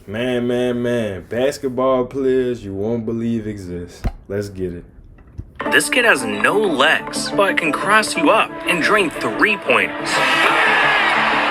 Man. Basketball players you won't believe exist. Let's get it. This kid has no legs, but can cross you up and drain three-pointers.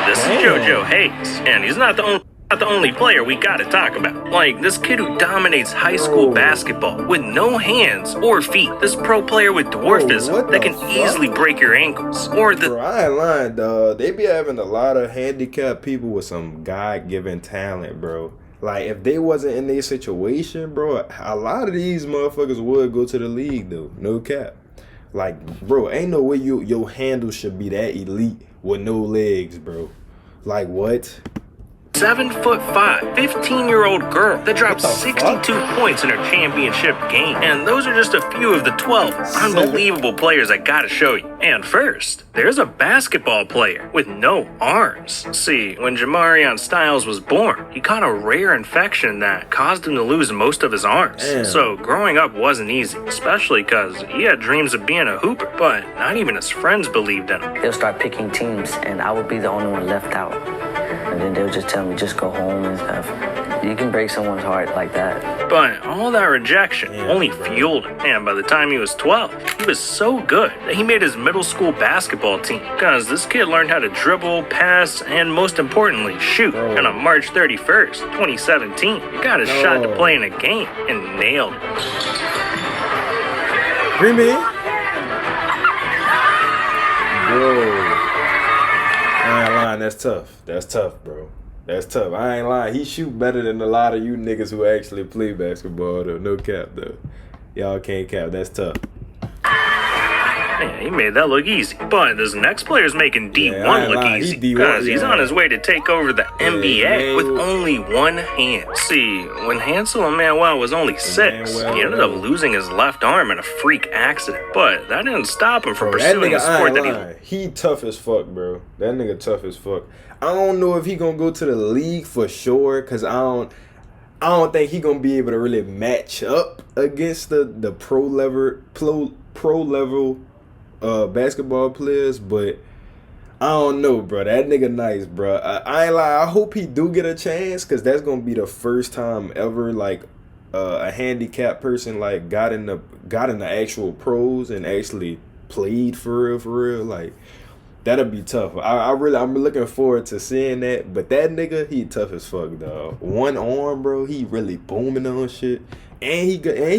This is JoJo Hayes, and he's not the only player we gotta talk about. Like, this kid who dominates high school basketball with no hands or feet. This pro player with dwarfism that can easily break your ankles. Or the... Bro, I ain't lying, dog. They be having a lot of handicapped people with some God-given talent, bro. Like, if they wasn't in their situation, bro, a lot of these motherfuckers would go to the league, though. No cap. Like, bro, ain't no way your handle should be that elite with no legs, bro. Like, what? 7'5", 15-year-old girl that dropped 62 points in her championship game. And those are just a few of the 12 unbelievable players I gotta show you. And first, there's a basketball player with no arms. See, when Jamarion Styles was born, he caught a rare infection that caused him to lose most of his arms. Damn. So growing up wasn't easy, especially because he had dreams of being a hooper, but not even his friends believed in him. They'll start picking teams, and I would be the only one left out. And then they'll just tell me, just go home and stuff. You can break someone's heart like that. But all that rejection only fueled him. And by the time he was 12, he was so good that he made his middle school basketball team. Because this kid learned how to dribble, pass, and most importantly, shoot. And on March 31st, 2017, he got a shot to play in a game and nailed it. Green bean? Bro. I ain't lying, that's tough. That's tough, bro. That's tough. I ain't lying. He shoot better than a lot of you niggas who actually play basketball, though. No cap, though. Y'all can't cap. That's tough. Man, he made that look easy. But this next player's making D1 look easy. Because he's on his way to take over the NBA with only one hand. See, when Hansel Emmanuel was only 6, he ended up losing his left arm in a freak accident. But that didn't stop him from pursuing the sport that he tough as fuck, bro. That nigga tough as fuck. I don't know if he gonna go to the league for sure, because I don't think he gonna be able to really match up against the pro level basketball players, but I don't know, bro. That nigga nice, bro. I ain't lie. I hope he do get a chance, because that's gonna be the first time ever like a handicapped person like got in the actual pros and actually played for real. Like, that'll be tough. I'm looking forward to seeing that. But that nigga, he tough as fuck, dog. One arm, bro. He really booming on shit, and he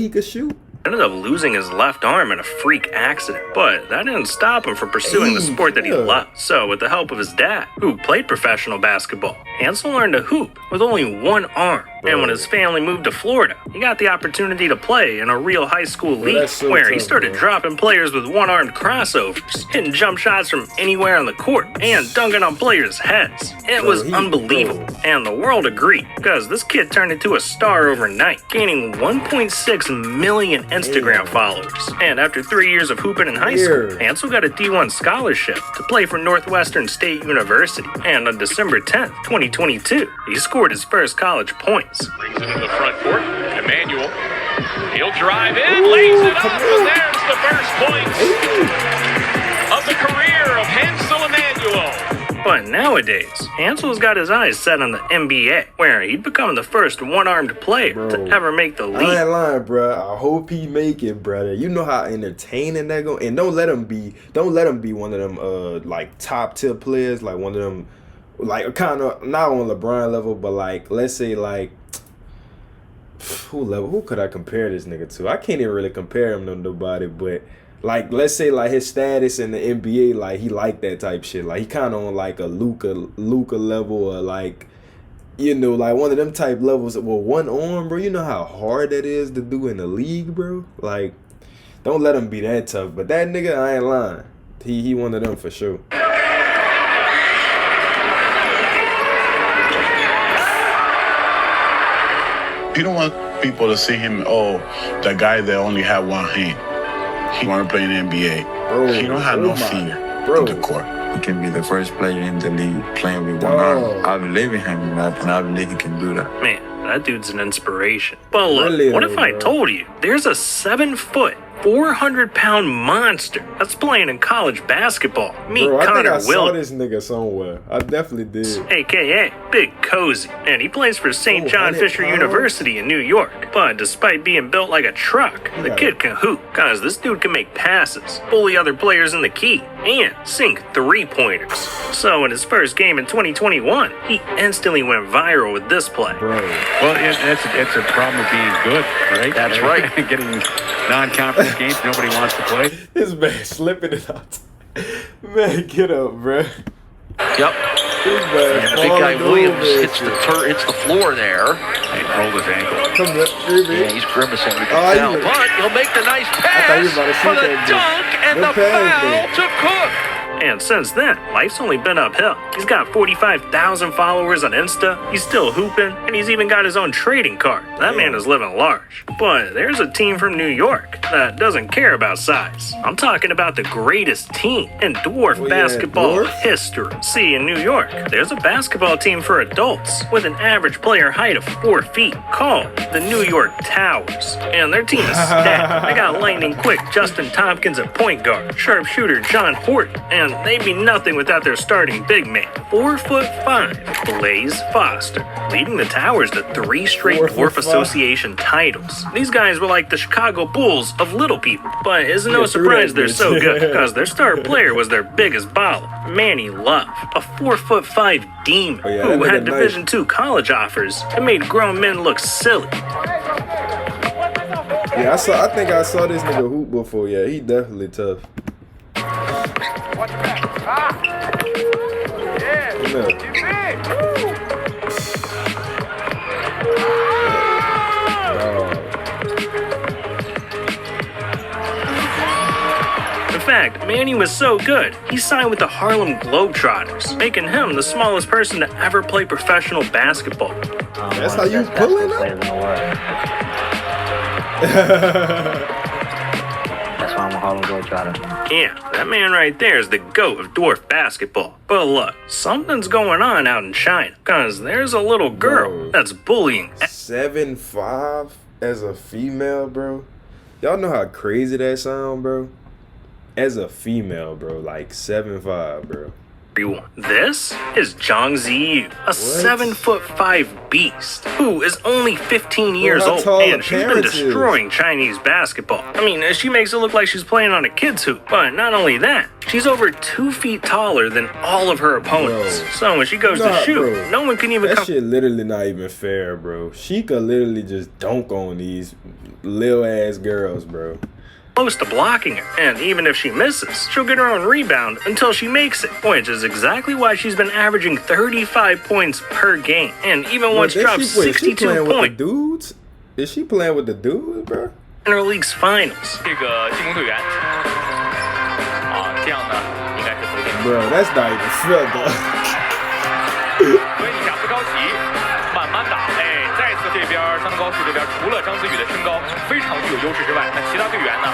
could shoot. ended up losing his left arm in a freak accident, but that didn't stop him from pursuing the sport that he loved. So with the help of his dad, who played professional basketball, Hansel learned to hoop with only one arm. And when his family moved to Florida, he got the opportunity to play in a real high school league, where he started dropping players with one-armed crossovers, hitting jump shots from anywhere on the court, and dunking on players' heads. It was unbelievable, and the world agreed, because this kid turned into a star overnight, gaining 1.6 million Instagram followers. And after 3 years of hooping in high school, Hansel got a D1 scholarship to play for Northwestern State University. And on December 10th, 2022, he scored his first college points. Brings it in the front court. Emmanuel. He'll drive in, lays it up, and there's the first points of the career of Hansel Emmanuel. But nowadays, Hansel's got his eyes set on the NBA, where he'd become the first one-armed player to ever make the league. I ain't lying, bro. I hope he make it, brother. You know how entertaining that go, and don't let him be one of them like top tier players, like one of them, like kind of not on LeBron level, but like let's say like who could I compare this nigga to? I can't even really compare him to nobody, but like let's say like his status in the NBA, like he like that type shit. Like he kind of on like a Luka level, or like, you know, like one of them type levels. Well, one arm, bro. You know how hard that is to do in the league, bro. Like, don't let him be that tough. But that nigga, I ain't lying. He one of them for sure. You don't want people to see him, the guy that only had one hand. He want to play in the NBA. Bro, he don't have no fear on the court. He can be the first player in the league playing with one arm. I believe in him, and I believe he can do that. Man, that dude's an inspiration. But look, Really, what if I told you there's a 7-foot, 400-pound monster that's playing in college basketball? Meet Bro, I think Connor I saw Williams, this nigga somewhere. I definitely did. aka Big Cozy, and he plays for St. John 400 Fisher pounds? University in New York. But despite being built like a truck, the Yeah. kid can hoop, cause this dude can make passes, bully other players in the key, and sink 3-pointers. So in his first game in 2021, he instantly went viral with this play. Bro. Well, it's a problem of being good, right? That's right. Getting non-conference games nobody wants to play. This man slipping it out. Man, get up, bro. Yep. This man Big guy falling Williams over hits the floor there. He rolled his ankle. Come on, Yeah, he's grimacing. We Oh, can tell. you- But he'll make the nice thought you pass were about to for shoot the that dunk and Good the pass, foul man. to Cook. And since then, life's only been uphill. He's got 45,000 followers on Insta, he's still hooping, and he's even got his own trading card. That man is living large. But there's a team from New York that doesn't care about size. I'm talking about the greatest team in dwarf yeah, basketball dwarf? history. See, in New York, there's a basketball team for adults with an average player height of 4 feet called the New York Towers. And their team is stacked. They got lightning quick Justin Tompkins at point guard, sharpshooter John Horton, and they'd be nothing without their starting big man, 4'5", Blaze Foster, leading the Towers to 3 straight 4'5". Dwarf Association titles. These guys were like the Chicago Bulls of little people, but it's no Yeah, surprise threw they're that so bitch. good because their star player was their biggest baller, Manny Love, a 4'5" demon Oh, yeah, who that had nigga nice. Division II college offers and made grown men look silly. Yeah, I think I saw this nigga hoop before. Yeah, he definitely tough. Look. In fact, Manny was so good, he signed with the Harlem Globetrotters, making him the smallest person to ever play professional basketball. That's how you pulling up? Players in the world. That's why I'm a Harlem Globetrotter. Yeah, that man right there is the GOAT of dwarf basketball. But look, something's going on out in China, cause there's a little girl Bro. that's bullying 7'5" as a female, bro. Y'all know how crazy that sound, bro? As a female, bro, like 7'5", bro. everyone. This is Zhang Ziyu, a 7'5" beast who is only 15 years how old, tall and the she's been parents is. destroying Chinese basketball. I mean, she makes it look like she's playing on a kid's hoop, but not only that, she's over 2 feet taller than all of her opponents. Bro. So when she goes Nah, to shoot, bro. no one can even That come shit literally not even fair, bro. She could literally just dunk on these lil ass girls, bro. close to blocking her, and even if she misses, she'll get her own rebound until she makes it, which is exactly why she's been averaging 35 points per game, and even once dropped She 62 playing with the points dudes? Is she playing with the dudes, bro? in her league's finals. 这个进攻队员这样呢应该是否定。 Bro, that's not even fair, bro. 所以你想不着急，慢慢打。哎，再次这边山东高速这边除了张子宇的身高非常具有优势之外，那其他队员呢？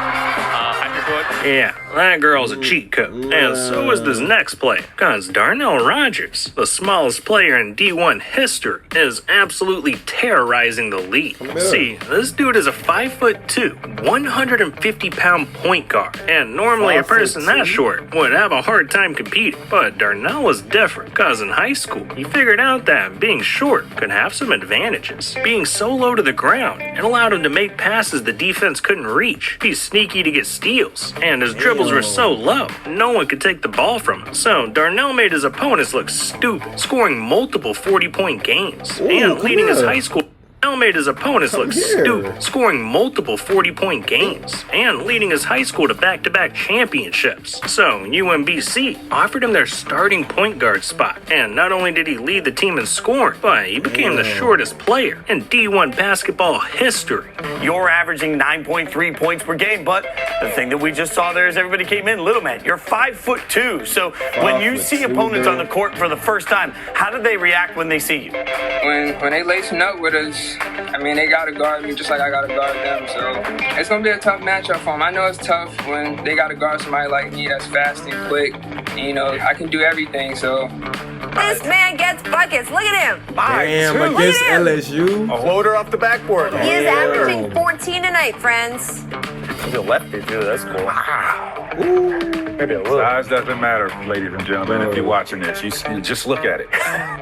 还是说 Yeah, that girl's a cheat code. And so is this next player. Because Darnell Rogers, the smallest player in D1 history, is absolutely terrorizing the league. See, this dude is a 5'2", 150-pound point guard. And normally a person that short would have a hard time competing. But Darnell is different. Because in high school, he figured out that being short could have some advantages. Being so low to the ground, it allowed him to make passes the defense couldn't reach. Be sneaky to get steals. And his dribbles were so low, no one could take the ball from him. So Darnell made his opponents look stupid, scoring multiple 40-point games. And leading his high school Darnell made his opponents look stupid, scoring multiple 40-point games, and leading his high school to back-to-back championships. So UMBC offered him their starting point guard spot, and not only did he lead the team in scoring, but he became the shortest player in D1 basketball history. You're averaging 9.3 points per game, but the thing that we just saw there is everybody came in. Little man, you're 5'2". So when you see opponents on the court for the first time, how do they react when they see you? When they lacing up with us, I mean, they got to guard me just like I got to guard them. So it's going to be a tough matchup for them. I know it's tough when they got to guard somebody like me that's fast and quick. And, you know, I can do everything. So This man gets buckets. Look at him. Damn, against LSU. A floater off the backboard. He is averaging 14 tonight, friends. He's a lefty, too. That's cool. Maybe a little. Size doesn't matter, ladies and gentlemen. If you're watching this, you just look at it.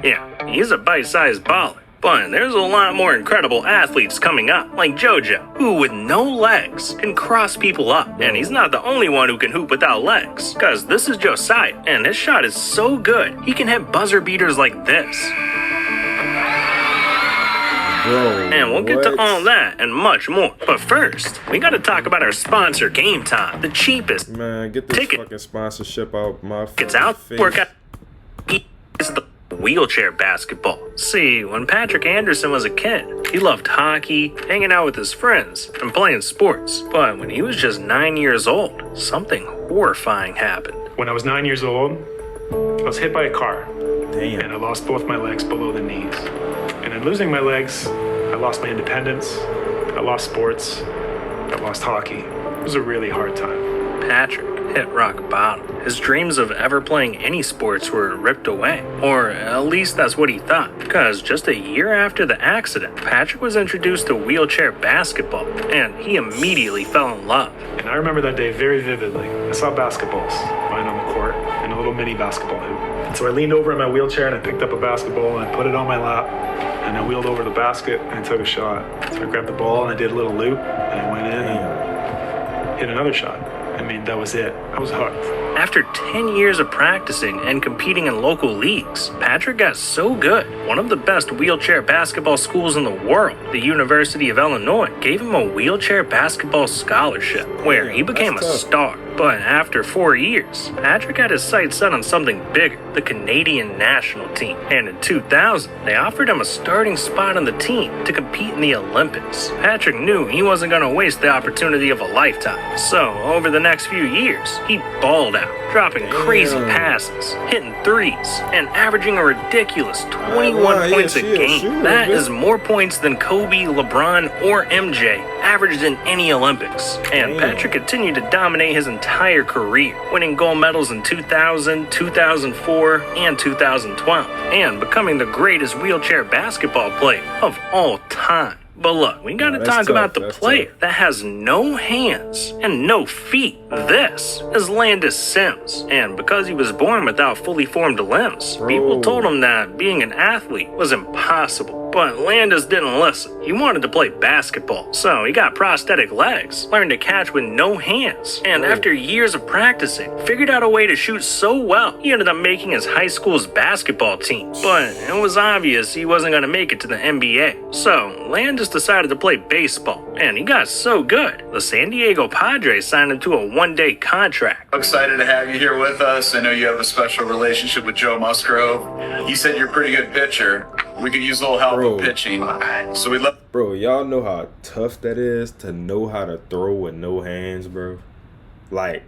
Yeah, he's a bite-sized baller. But there's a lot more incredible athletes coming up, like JoJo, who with no legs can cross people up. And he's not the only one who can hoop without legs, cause this is Josiah, and his shot is so good, he can hit buzzer beaters like this. Bro, and we'll get to all that and much more. But first, we gotta talk about our sponsor, Game Time, the cheapest man, get this fucking sponsorship out my It's out face. workout. It's the wheelchair basketball. See, when Patrick Anderson was a kid, he loved hockey, hanging out with his friends, and playing sports. But when he was just 9 years old, something horrifying happened. When I was 9 years old, I was hit by a car. Damn. And I lost both my legs below the knees. And in losing my legs, I lost my independence, I lost sports, I lost hockey. It was a really hard time. Patrick hit rock bottom. His dreams of ever playing any sports were ripped away. Or at least that's what he thought. Because just a year after the accident, Patrick was introduced to wheelchair basketball, and he immediately fell in love. And I remember that day very vividly. I saw basketballs lying on the court and a little mini basketball hoop. And so I leaned over in my wheelchair and I picked up a basketball and I put it on my lap. And I wheeled over the basket and I took a shot. So I grabbed the ball and I did a little loop and I went in and hit another shot. I mean, that was it. I was hooked. After 10 years of practicing and competing in local leagues, Patrick got so good, one of the best wheelchair basketball schools in the world, the University of Illinois, gave him a wheelchair basketball scholarship, where he became a star. But after 4 years, Patrick had his sights set on something bigger, the Canadian national team. And in 2000, they offered him a starting spot on the team to compete in the Olympics. Patrick knew he wasn't going to waste the opportunity of a lifetime. So, over the next few years, he balled out, dropping crazy passes, hitting threes, and averaging a ridiculous 21 points a game. That is more points than Kobe, LeBron, or MJ averaged in any Olympics. And Patrick continued to dominate his entire career, winning gold medals in 2000, 2004, and 2012, and becoming the greatest wheelchair basketball player of all time. But look, we gotta talk about the player that has no hands and no feet. This is Landis Sims. And because he was born without fully formed limbs, people told him that being an athlete was impossible. But Landis didn't listen. He wanted to play basketball, so he got prosthetic legs, learned to catch with no hands, and after years of practicing, figured out a way to shoot so well, he ended up making his high school's basketball team. But it was obvious he wasn't going to make it to the NBA. So Landis decided to play baseball, and he got so good, the San Diego Padres signed him to a one-day contract. Excited to have you here with us. I know you have a special relationship with Joe Musgrove. He said you're a pretty good pitcher. We could use a little help with pitching. So we love. Bro, y'all know how tough that is to know how to throw with no hands, bro. Like,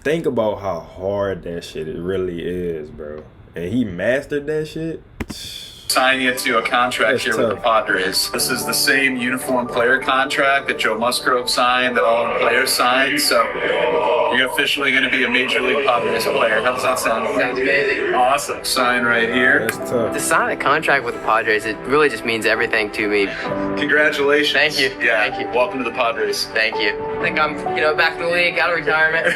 think about how hard that shit it really is, bro. And he mastered that shit. Sign you to a contract here with the Padres. This is the same uniform player contract that Joe Musgrove signed, that all the players signed. So you're officially going to be a Major League Padres player. How does that sound? Sounds amazing. Awesome. Sign right here. That's tough. To sign a contract with the Padres, it really just means everything to me. Congratulations. Thank you. Yeah. Thank you. Welcome to the Padres. Thank you. I think I'm, back in the league, out of retirement.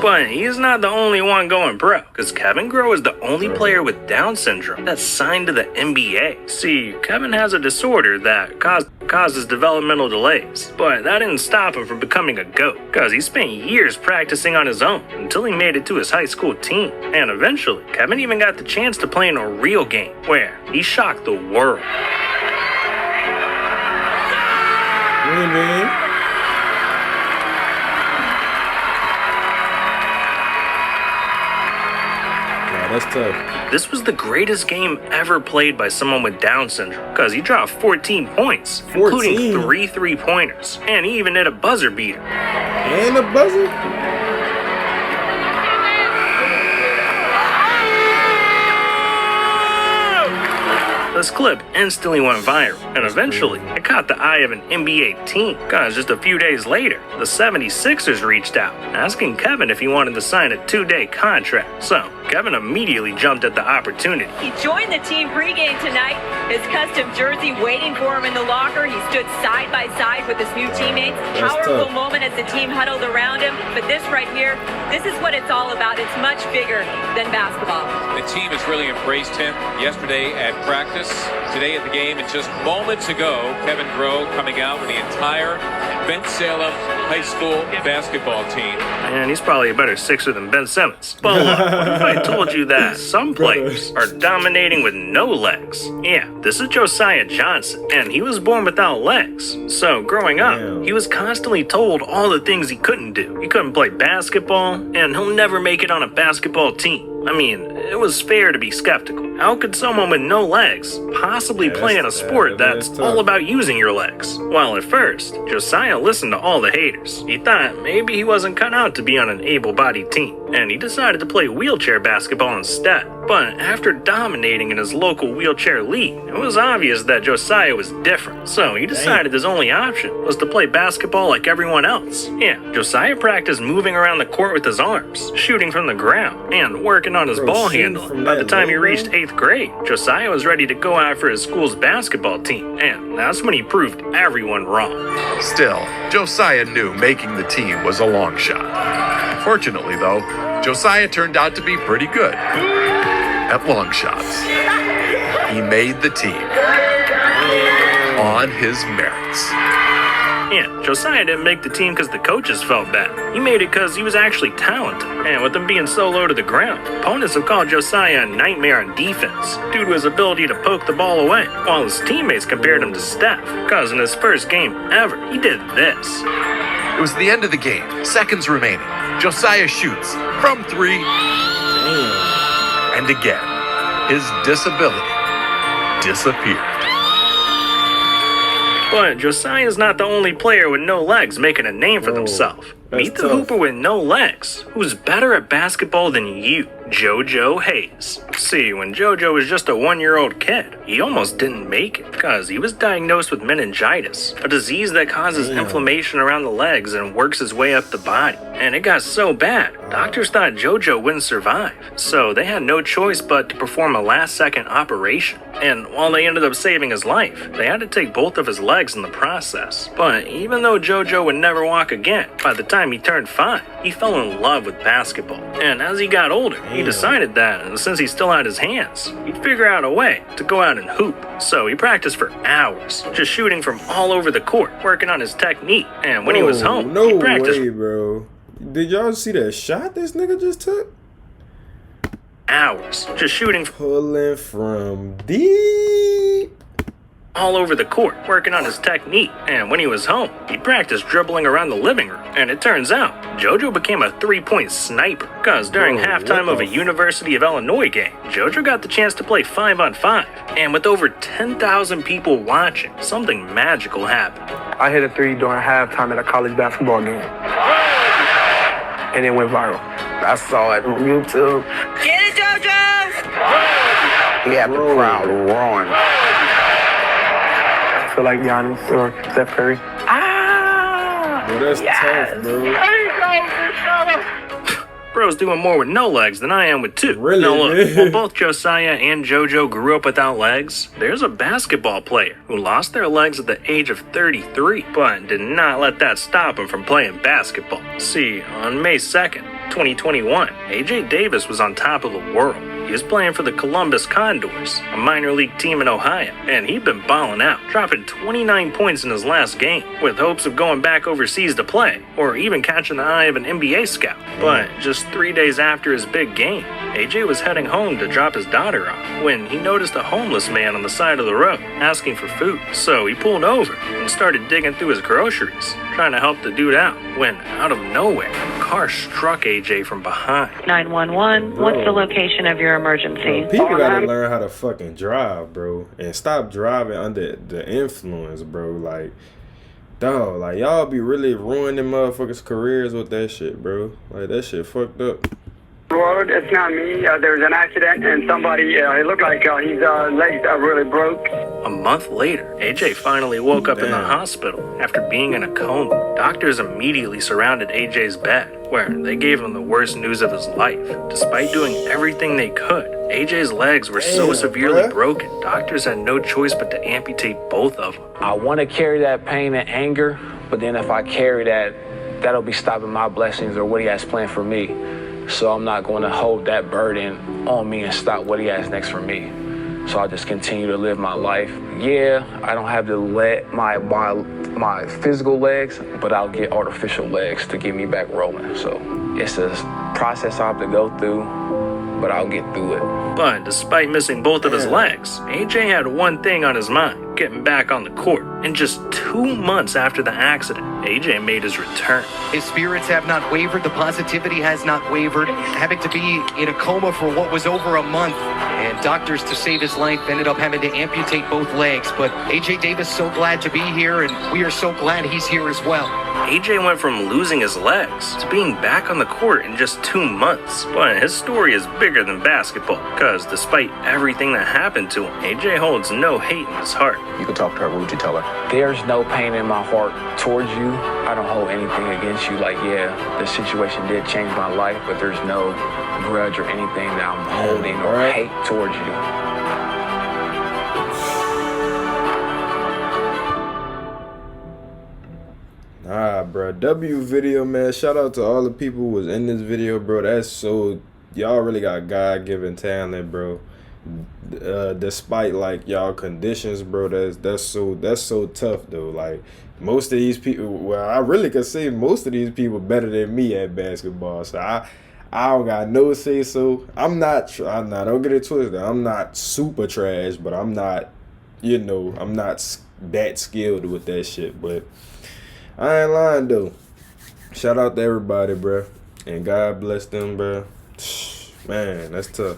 But he's not the only one going pro, because Kevin Groh is the only player with Down syndrome that's signed to the NBA. See, Kevin has a disorder that causes developmental delays, but that didn't stop him from becoming a GOAT, because he spent years practicing on his own until he made it to his high school team. And eventually, Kevin even got the chance to play in a real game, where he shocked the world. That's tough. This was the greatest game ever played by someone with Down syndrome, because he dropped 14 points, including 3 3-pointers, and he even hit a buzzer beater. And a buzzer? This clip instantly went viral, and eventually it caught the eye of an NBA team, because just a few days later, the 76ers reached out, asking Kevin if he wanted to sign a 2-day contract. So Kevin immediately jumped at the opportunity. He joined the team pregame tonight, his custom jersey waiting for him in the locker. He stood side by side with his new teammates. Powerful moment as the team huddled around him. But this right here, this is what it's all about. It's much bigger than basketball. The team has really embraced him yesterday at practice, today at the game, and just moments ago, Kevin Groh coming out with the entire Bensalem High School basketball team. And he's probably a better Sixer than Ben Simmons. But what if I told you that some players are dominating with no legs? Yeah, this is Josiah Johnson, and he was born without legs. So growing up, he was constantly told all the things he couldn't do. He couldn't play basketball, and he'll never make it on a basketball team. I mean, it was fair to be skeptical. How could someone with no legs possibly play in a sport that's all about using your legs? Well, at first, Josiah listened to all the haters. He thought maybe he wasn't cut out to be on an able-bodied team, and he decided to play wheelchair basketball instead. But after dominating in his local wheelchair league, it was obvious that Josiah was different. So he decided his only option was to play basketball like everyone else. Yeah, Josiah practiced moving around the court with his arms, shooting from the ground, and working on his ball handling. By the time he reached 8th grade, Josiah was ready to go out for his school's basketball team, and that's when he proved everyone wrong. Still, Josiah knew making the team was a long shot. Fortunately, though, Josiah turned out to be pretty good at long shots. He made the team on his merits. Yeah, Josiah didn't make the team because the coaches felt bad. He made it because he was actually talented. And with him being so low to the ground, opponents have called Josiah a nightmare on defense due to his ability to poke the ball away, while his teammates compared him to Steph, because in his first game ever, he did this. It was the end of the game, seconds remaining. Josiah shoots from 3. And again, his disability disappeared. But Josiah's not the only player with no legs making a name for themselves. Meet the hooper with no legs, who's better at basketball than you, JoJo Hayes. See, when JoJo was just a 1-year-old kid, he almost didn't make it because he was diagnosed with meningitis, a disease that causes inflammation around the legs and works its way up the body. And it got so bad, doctors thought JoJo wouldn't survive, so they had no choice but to perform a last-second operation. And while they ended up saving his life, they had to take both of his legs in the process. But even though JoJo would never walk again, by the time he turned 5, he fell in love with basketball. And as he got older, he decided that since he still had his hands, he'd figure out a way to go out and hoop. So he practiced for hours, just shooting from all over the court, working on his technique. And when he was home, he practiced. No way, bro. Did y'all see that shot this nigga just took? Hours, just shooting, pulling from deep, all over the court, working on his technique. And when he was home, he practiced dribbling around the living room. And it turns out, JoJo became a 3-point sniper, because during halftime of a University of Illinois game, JoJo got the chance to play 5-on-5. And with over 10,000 people watching, something magical happened. I hit a 3 during halftime at a college basketball game. And it went viral. I saw it on YouTube. Get it, JoJo! He had the crowd roaring. I feel like Giannis or Steph Curry. Bro, that's tough, bro. Bro's doing more with no legs than I am with 2. Really? Now look, while both Josiah and JoJo grew up without legs, there's a basketball player who lost their legs at the age of 33, but did not let that stop him from playing basketball. See, on May 2nd, 2021, AJ Davis was on top of the world. He was playing for the Columbus Condors, a minor league team in Ohio, and he'd been balling out, dropping 29 points in his last game, with hopes of going back overseas to play, or even catching the eye of an NBA scout. But just 3 days after his big game, AJ was heading home to drop his daughter off, when he noticed a homeless man on the side of the road, asking for food. So he pulled over and started digging through his groceries, trying to help the dude out, when out of nowhere, a car struck AJ from behind. 911, what's the location of your emergency? Bro, people gotta learn how to fucking drive, bro, and stop driving under the influence, bro. Like, dog, like y'all be really ruining motherfuckers' careers with that shit, bro. Like that shit fucked up. road. It's not me. There was an accident, and somebody, it looked like his legs are really broke. A month later, AJ finally woke up in the hospital after being in a coma. Doctors immediately surrounded AJ's bed, where they gave him the worst news of his life. Despite doing everything they could, AJ's legs were so severely broken, doctors had no choice but to amputate both of them. I want to carry that pain and anger, but then if I carry that, that'll be stopping my blessings or what he has planned for me. So I'm not going to hold that burden on me and stop what he has next for me. So I'll just continue to live my life. Yeah, I don't have my physical legs, but I'll get artificial legs to get me back rolling. So it's a process I have to go through, but I'll get through it. But despite missing both of his legs, AJ had one thing on his mind, getting back on the court. And just 2 months after the accident, AJ made his return. His spirits have not wavered, the positivity has not wavered. Having to be in a coma for what was over a month, and doctors, to save his life, ended up having to amputate both legs. But AJ Davis so glad to be here, and we are so glad he's here as well. AJ went from losing his legs to being back on the court in just 2 months. But his story is bigger than basketball, because despite everything that happened to him, AJ holds no hate in his heart. You can talk to her. What would you tell her? There's no pain in my heart towards you. I don't hold anything against you. Like, yeah, the situation did change my life, but there's no grudge or anything that I'm holding or hate towards you. Nah, bro. W video, man. Shout out to all the people who was in this video, bro. That's so... Y'all really got God-given talent, bro. Despite, like, y'all conditions, bro. That's so tough, though. Like, most of these people... Well, I really could say most of these people better than me at basketball. So, I don't got no say so. I'm not... Don't get it twisted. I'm not super trash, but I'm not... You know, I'm not that skilled with that shit, but... I ain't lying, though. Shout out to everybody, bro. And God bless them, bro. Man, that's tough.